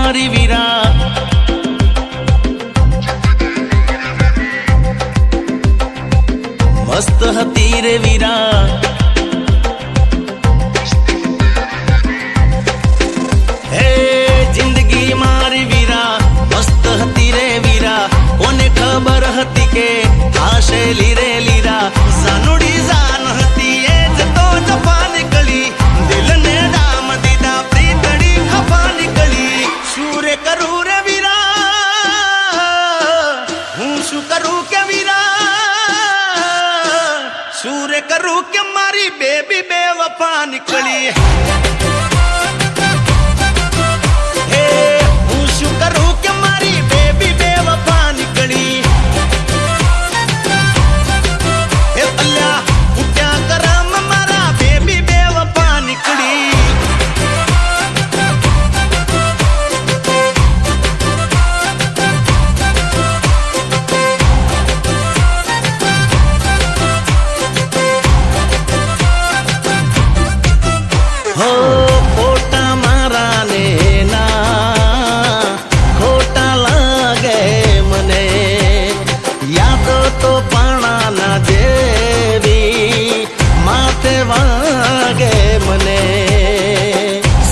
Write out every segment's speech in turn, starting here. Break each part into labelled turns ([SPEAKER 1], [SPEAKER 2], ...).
[SPEAKER 1] મારી વીરા મસ્ત હતી રે વીરા હે જિંદગી મારી વીરા મસ્ત હતી રે વીરા કોને ખબર હતી કે હાશેલી રે લીરા સાનુડી જાન હતી એ જતો જફા નીકળી દિલને ડામ દીધા પ્રીતડી ખફા નીકળી શું રે કરું રે વીરા હું શું કરું કે વીરા શું રે કરું કે મારી બેબી બેવફા નીકળી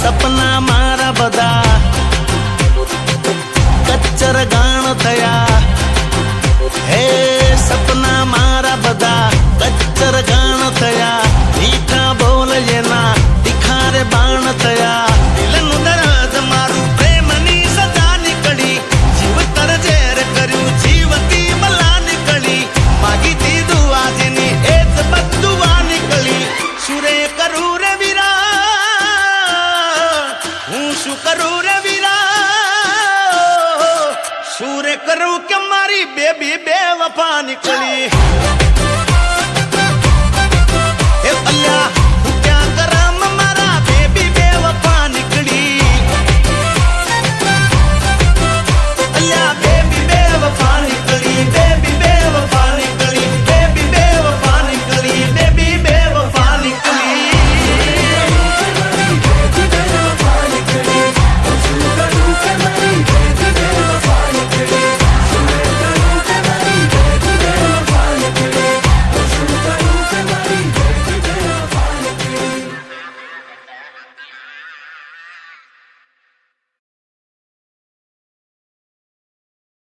[SPEAKER 1] સપના મારા બધા કચ્ચર ગાણ થયા હે સપના મારા બધા કચ્ચર ગાણ થયા મીઠા બોલ એના તિખારે બાણ થયા દિલનું દર્દ મારું પ્રેમની સજા નીકળી જીવતર ઝેર કર્યું જીવતી મલા નીકળી માગી દીધું આજની એ જ બધું આ નીકળી સુરે કરું રે શું કરું રે વીરા શું રે કરું કે મારી બેબી બેવફા નીકળી હે અલ્યા